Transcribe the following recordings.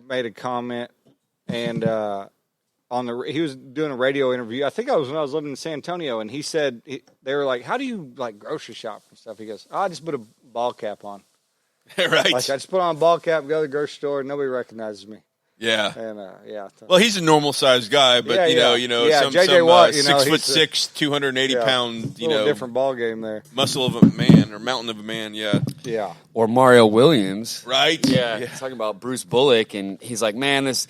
made a comment, and he was doing a radio interview. I think I was when I was living in San Antonio, and he said they were like, "How do you like grocery shop and stuff?" He goes, "I just put a ball cap on." Right. Like I just put on a ball cap, go to the grocery store, and nobody recognizes me. Yeah. And yeah. Well, he's a normal sized guy, but you know, some JJ Watt, 6'6", 280 pound, different ball game there. Muscle of a man or mountain of a man. Yeah. Yeah. Or Mario Williams. Right. Yeah. Talking about Bruce Bullock, and he's like, man, this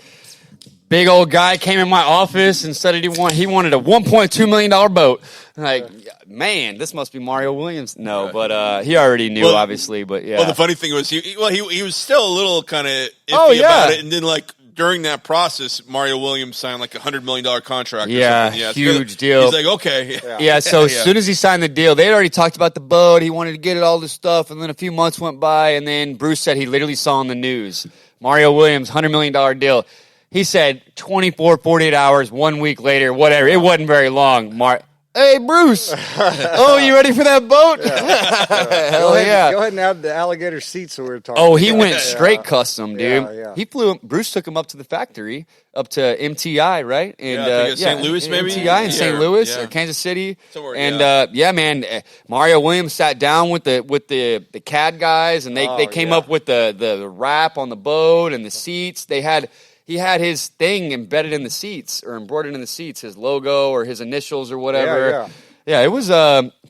big old guy came in my office and said he wanted a $1.2 million boat. Like, man, this must be Mario Williams. No, but he already knew, obviously. But yeah. Well, the funny thing was, he was still a little kind of iffy about it, and then like during that process, Mario Williams signed like $100 million contract. Yeah, huge deal. He's like, okay. Yeah. So as soon as he signed the deal, they had already talked about the boat. He wanted to get it, all this stuff, and then a few months went by, and then Bruce said he literally saw on the news Mario Williams $100 million deal. He said 24, 48 hours, 1 week later, whatever. It wasn't very long. Hey, Bruce. Oh, you ready for that boat? Hell yeah. Go ahead and add the alligator seats that we were talking about. Oh, he went straight custom, dude. Yeah. He flew. Bruce took him up to the factory, up to MTI, right? And St. Louis, maybe? MTI in St. Louis or Kansas City. Somewhere, and man, Mario Williams sat down with the CAD guys, and they came up with the wrap on the boat and the seats. He had his thing embedded in the seats or embroidered in the seats, his logo or his initials or whatever. Yeah, it was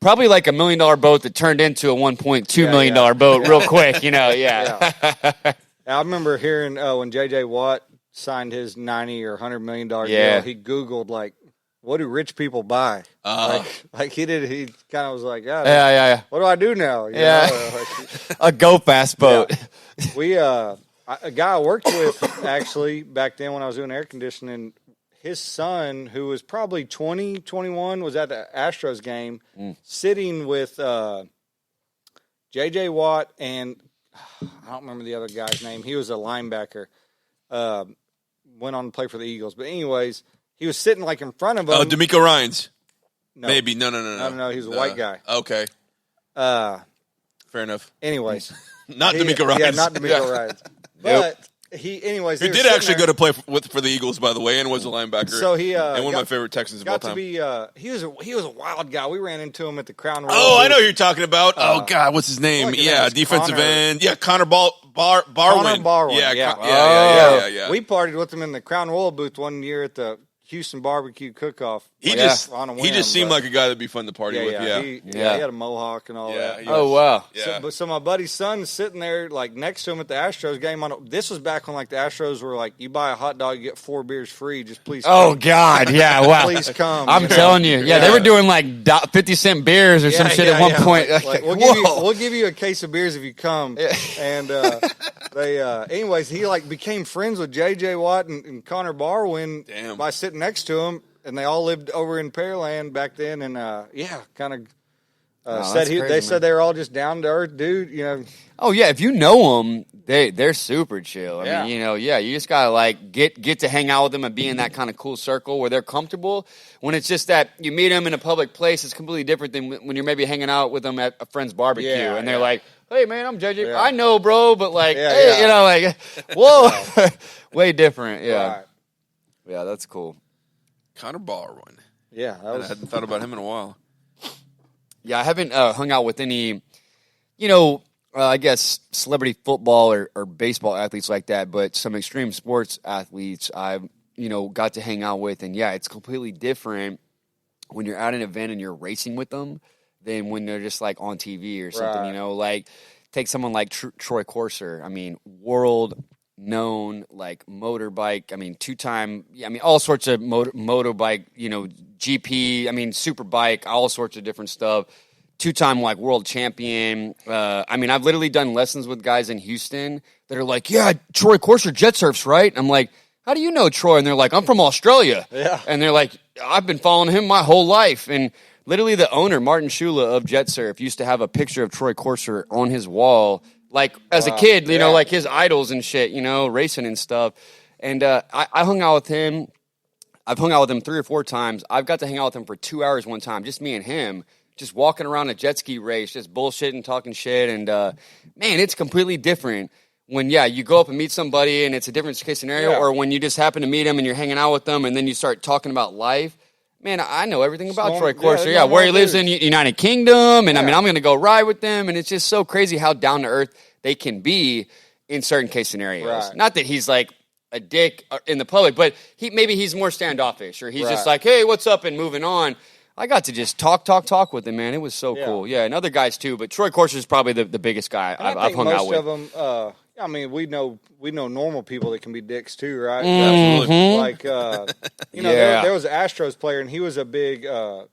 probably like $1 million boat that turned into a $1.2 million boat real quick, I remember hearing when J.J. Watt signed his $90 or $100 million deal, he Googled, like, what do rich people buy? Like he did, he kind of was like, yeah. What do I do now? A go fast boat. Yeah. We, a guy I worked with, actually, back then when I was doing air conditioning, his son, who was probably 20, 21, was at the Astros game, sitting with J.J. Watt and I don't remember the other guy's name. He was a linebacker. Went on to play for the Eagles. But anyways, he was sitting like in front of him. Oh, D'Amico Ryans. No. Maybe. No. No, he was a white guy. Okay. Fair enough. Anyways. Not D'Amico Ryans. Yeah, not D'Amico Ryans. But he did actually go to play for the Eagles, by the way, and was a linebacker. So he and one of my favorite Texans of all time. He was a wild guy. We ran into him at the Crown Royal. Oh, I know who you're talking about. Oh God, what's his name? Defensive end. Yeah, Connor Barwin. Connor Barwin. Yeah. We partied with him in the Crown Royal booth one year at the Houston barbecue cook-off. He just seemed like a guy that'd be fun to party with. He had a mohawk and all that. Oh wow! So my buddy's son's sitting there like next to him at the Astros game. This was back when like the Astros were like, you buy a hot dog, you get 4 beers free. Just please. Oh God, yeah, wow. Please come. I'm telling you, they were doing like 50-cent beers or some shit at one point. Like, we'll give you a case of beers if you come. And anyways, he like became friends with J.J. Watt and Connor Barwin by sitting next to him, and they all lived over in Pearland back then, and they said they were all just down to earth dude, Oh yeah, if you know them, they're super chill. I mean, you just gotta like get to hang out with them and be in that kind of cool circle where they're comfortable. When it's just that you meet them in a public place, it's completely different than when you're maybe hanging out with them at a friend's barbecue, and they're like, "Hey man, I'm JJ. I know, bro, but like, like, whoa, way different." Yeah, right. Yeah, that's cool. Connor Barwin. Yeah, I hadn't thought about him in a while. Yeah, I haven't hung out with any, I guess celebrity football or baseball athletes like that, but some extreme sports athletes I've, got to hang out with. And yeah, it's completely different when you're at an event and you're racing with them than when they're just like on TV or something, like take someone like Troy Corser. I mean, world known like motorbike, two-time, all sorts of motorbike, GP, superbike, all sorts of different stuff. Two-time like world champion. I've literally done lessons with guys in Houston that are like, yeah, Troy Corser jet surfs, right? I'm like, how do you know Troy? And they're like, I'm from Australia. Yeah. And they're like, I've been following him my whole life. And literally the owner, Martin Shula of Jet Surf, used to have a picture of Troy Corser on his wall, like as a kid, like his idols and shit, racing and stuff. And I hung out with him. I've hung out with him 3 or 4 times. I've got to hang out with him for 2 hours one time, just me and him, just walking around a jet ski race, just bullshitting, talking shit. And, man, it's completely different when you go up and meet somebody and it's a different case scenario, or when you just happen to meet them and you're hanging out with them and then you start talking about life. Man, I know everything about Troy Corser. Yeah, where he lives in United Kingdom, and I mean, I'm going to go ride with them, and it's just so crazy how down to earth they can be in certain case scenarios. Right. Not that he's like a dick in the public, but maybe he's more standoffish, or he's just like, hey, what's up, and moving on. I got to just talk with him, man. It was so cool. Yeah, and other guys too, but Troy Corser is probably the biggest guy I've hung out with. Most of them, I mean, we know normal people that can be dicks too, right? Mm-hmm. Like, there was an Astros player, and he was a big. I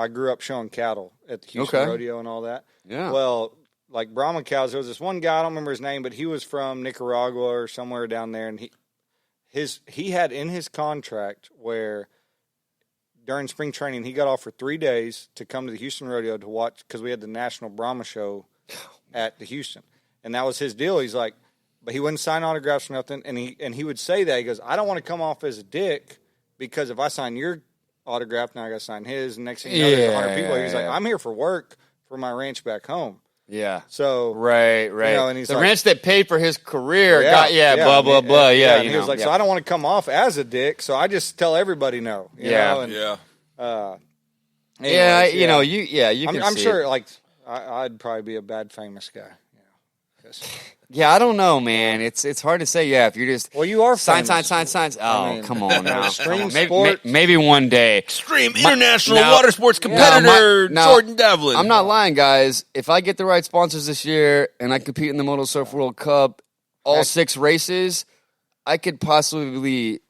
grew up showing cattle at the Houston Rodeo and all that. Yeah. Well, like Brahma cows, there was this one guy, I don't remember his name, but he was from Nicaragua or somewhere down there, and he had in his contract where during spring training he got off for 3 days to come to the Houston Rodeo to watch, because we had the National Brahma Show at the Houston, and that was his deal. He's like, but he wouldn't sign autographs or nothing, and he would say that, he goes, I don't want to come off as a dick, because if I sign your autograph, now I got to sign his, and next thing you know, there's 100 people. He's like, I'm here for work for my ranch back home. Yeah. So right. And he's the ranch that paid for his career. Blah blah blah. Yeah. And he was like, so I don't want to come off as a dick, so I just tell everybody no. You know? And, anyways, you can. I'm sure. Like, I'd probably be a bad famous guy. Yeah, I don't know, man. It's hard to say. Yeah, if you're just you are signs. Oh, come on now. Extreme sport. Maybe one day. Extreme international water sports competitor Jordan Devlin. I'm not lying, guys. If I get the right sponsors this year and I compete in the Moto Surf World Cup, all 6 races, I could possibly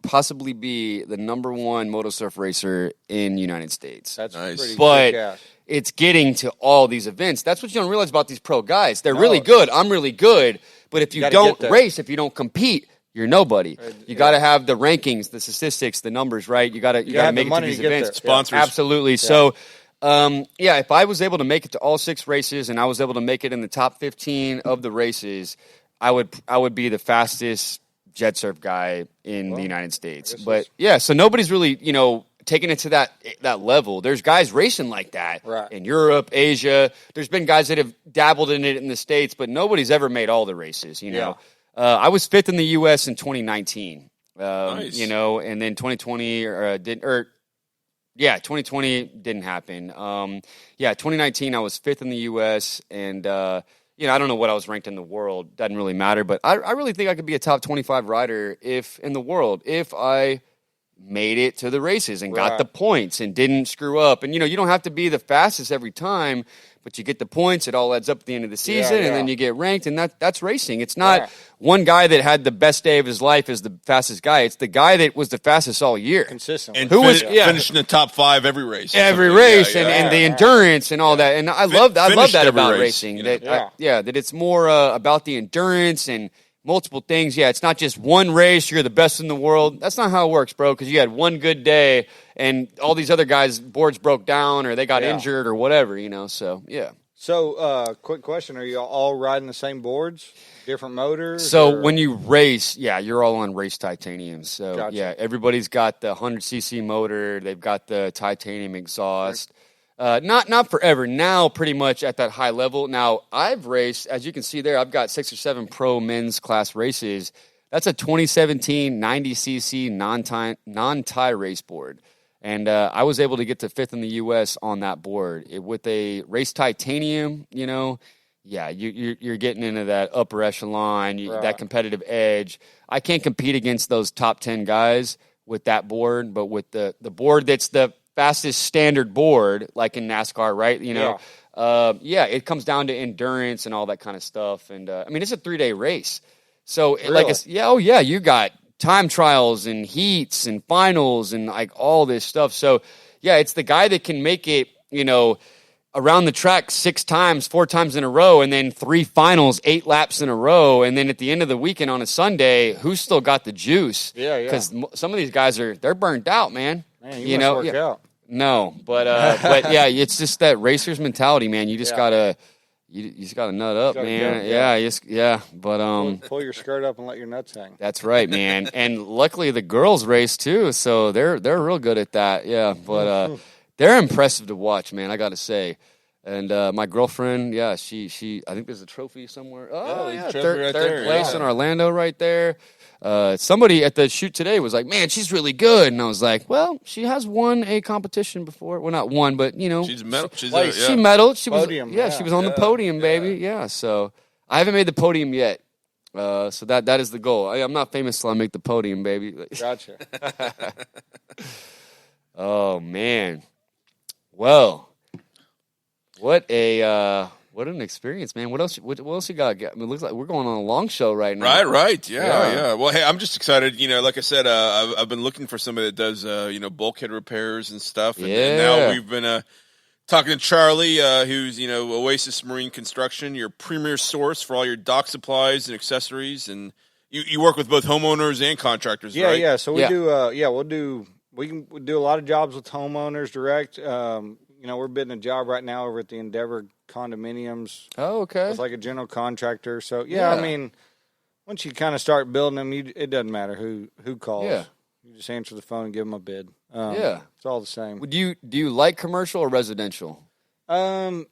be the number 1 moto surf racer in the United States. That's nice. But it's getting to all these events. That's what you don't realize about these pro guys. They're really good. I'm really good. But if you don't race, if you don't compete, you're nobody. You got to have the rankings, the statistics, the numbers, right? You got to make it to these events. Sponsors. Absolutely. Yeah. So, if I was able to make it to all 6 races and I was able to make it in the top 15 of the races, I would be the fastest jet surf guy in the United States. But so nobody's really, taking it to that level. There's guys racing like that in Europe, Asia. There's been guys that have dabbled in it in the States, but nobody's ever made all the races, I was 5th in the U.S. in 2019, nice. And then 2020 2020 didn't happen. 2019 I was 5th in the U.S. and I don't know what I was ranked in the world. Doesn't really matter, but I really think I could be a top 25 rider if I made it to the races and got the points and didn't screw up. And, you don't have to be the fastest every time, but you get the points. It all adds up at the end of the season, and then you get ranked, and that's racing. It's not one guy that had the best day of his life is the fastest guy. It's the guy that was the fastest all year. Consistently. And finishing the top 5 every race. Every race, and the endurance and all that. And I love that about racing. That it's more about the endurance and multiple things. Yeah, it's not just one race, you're the best in the world. That's not how it works, bro, because you had one good day and all these other guys' boards broke down or they got injured or whatever, so, yeah. So, quick question. Are you all riding the same boards, different motors? So, when you race, you're all on race titanium. So, gotcha. Everybody's got the 100cc motor. They've got the titanium exhaust. Not forever. Now, pretty much at that high level. Now, I've raced, as you can see there, I've got 6 or 7 pro men's class races. That's a 2017 90cc non-tie race board. And I was able to get to 5th in the U.S. on that board. With a race titanium, you're getting into that upper echelon, that competitive edge. I can't compete against those top 10 guys with that board, but with the board that's the fastest standard board, like in NASCAR, right? It comes down to endurance and all that kind of stuff. And it's a 3-day race. So you got time trials and heats and finals and like all this stuff. So it's the guy that can make it, around the track 6 times, 4 times in a row, and then 3 finals, 8 laps in a row. And then at the end of the weekend on a Sunday, who's still got the juice? Yeah. Because some of these guys they're burnt out, man. You must work out. No, but it's just that racer's mentality, man. You just gotta nut up, man. But pull your skirt up and let your nuts hang. That's right, man. And luckily the girls race too, so they're real good at that. Yeah, but they're impressive to watch, man. I got to say, And my girlfriend, she I think there's a trophy somewhere. Oh, yeah, third place in Orlando right there. Somebody at the shoot today was like, man, she's really good. And I was like, well, she has won a competition before. Well, not won, but, you know. She's medal. She medaled. She podium, was, she was on the podium, baby. Yeah, so I haven't made the podium yet. So that is the goal. I'm not famous till I make the podium, baby. Gotcha. Oh, man. Well, what an experience, man. What else you got? I mean, it looks like we're going on a long show right now. Right. Yeah. Well, hey, I'm just excited. You know, like I said, I've been looking for somebody that does, bulkhead repairs and stuff. And now we've been talking to Charlie, who's, Oasis Marine Construction, your premier source for all your dock supplies and accessories. And you work with both homeowners and contractors, right? Yeah. So we do, we can do a lot of jobs with homeowners direct. We're bidding a job right now over at the Endeavor condominiums. Oh, okay. It's like a general contractor. So, I mean, once you kind of start building them, it doesn't matter who calls. Yeah. You just answer the phone and give them a bid. It's all the same. Do you like commercial or residential? I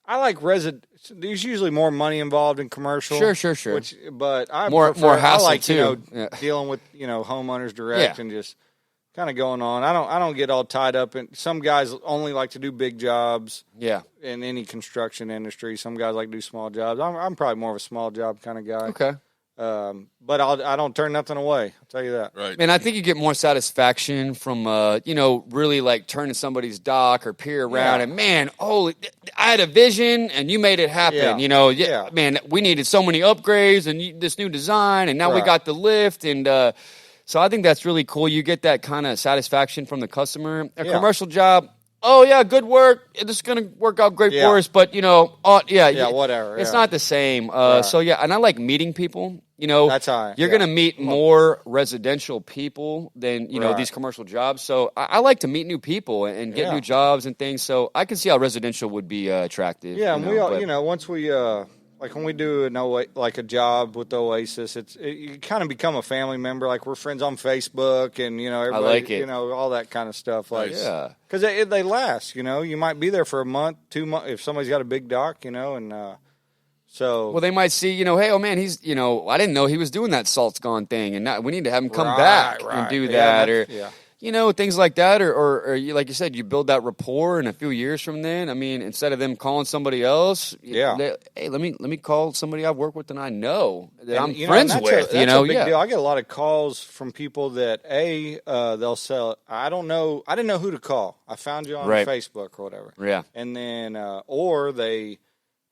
like There's usually more money involved in commercial. Sure. But I more hassle I like too. Dealing with homeowners direct and just kind of going on. I don't get all tied up in. Some guys only like to do big jobs. Yeah. In any construction industry, some guys like to do small jobs. I'm probably more of a small job kind of guy. Okay. But I don't turn nothing away. I'll tell you that. Right. And I think you get more satisfaction from really like turning somebody's dock or pier around and man, I had a vision and you made it happen. Yeah. Man, we needed so many upgrades and this new design and now we got the lift and. So I think that's really cool. You get that kind of satisfaction from the customer. A commercial job, good work. This is going to work out great for us. But, whatever. It's not the same. And I like meeting people. That's how you're going to meet more residential people than, these commercial jobs. So I like to meet new people and get new jobs and things. So I can see how residential would be attractive. Yeah, and we all, once we... like when we do a job with Oasis, you kind of become a family member. Like we're friends on Facebook, and everybody, I like it. All that kind of stuff. Like, yeah, because they last. You might be there for a month, 2 months if somebody's got a big dock. So well, they might see, hey, oh man, he's, I didn't know he was doing that salt's gone thing, and now we need to have him come back and do that, or things like that, or you, like you said, you build that rapport, and a few years from then, I mean, instead of them calling somebody else, hey, let me call somebody I've worked with and I know that I'm friends with. That's a big deal. I get a lot of calls from people that they'll sell. I didn't know who to call. I found you on Facebook or whatever. Yeah, and then or they,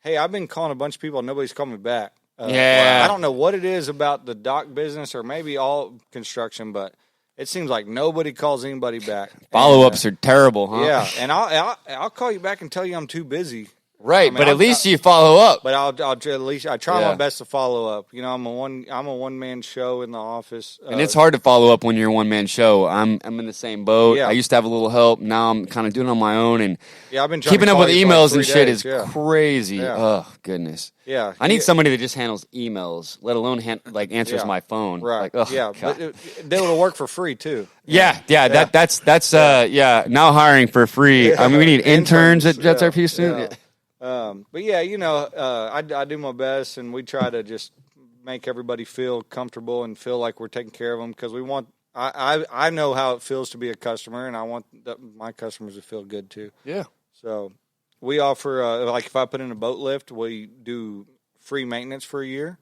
hey, I've been calling a bunch of people and nobody's called me back. I don't know what it is about the dock business or maybe all construction, but. It seems like nobody calls anybody back. Follow-ups are terrible, huh? Yeah, and I'll call you back and tell you I'm too busy. Right, but at least you follow up. But I'll at least I try my best to follow up. I'm a one-man show in the office, and it's hard to follow up when you're a one-man show. I'm in the same boat. I used to have a little help. Now I'm kind of doing it on my own, and I've been keeping up with emails and shit is days. crazy. Yeah. Oh goodness. Yeah, I need somebody that just handles emails, let alone answers my phone. Right. Like, but they'll work for free too. Yeah. That's now hiring for free. I mean, we need interns at Jets RP soon. Yeah. But I do my best, and we try to just make everybody feel comfortable and feel like we're taking care of them because we want. I know how it feels to be a customer, and I want my customers to feel good too. Yeah. So we offer if I put in a boat lift, we do free maintenance for a year,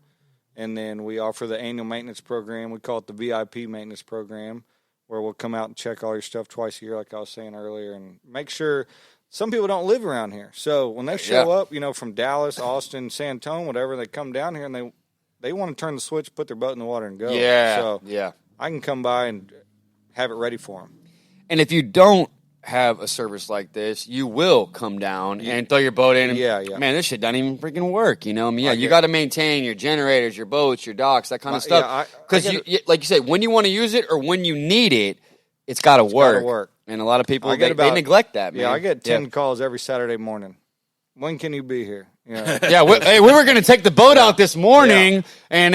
and then we offer the annual maintenance program. We call it the VIP maintenance program, where we'll come out and check all your stuff twice a year, like I was saying earlier, and make sure. Some people don't live around here, so when they show up, from Dallas, Austin, San Antonio, whatever, they come down here and they want to turn the switch, put their boat in the water, and go. Yeah, so I can come by and have it ready for them. And if you don't have a service like this, you will come down and throw your boat in. And, man, this shit doesn't even freaking work. You got to maintain your generators, your boats, your docks, that kind of stuff. Because like you said, when you want to use it or when you need it, it's got to work. And a lot of people, they neglect that, man. Yeah, I get 10 calls every Saturday morning. When can you be here? We were going to take the boat out this morning, and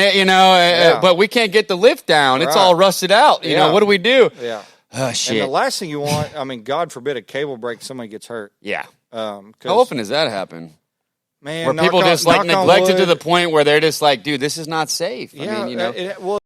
but we can't get the lift down. It's all rusted out. What do we do? Yeah. Oh, shit. And the last thing you want, God forbid, a cable break, somebody gets hurt. Yeah. How often does that happen? Man, where people just like neglected to the point where they're just like, dude, this is not safe. Yeah, I mean, you know.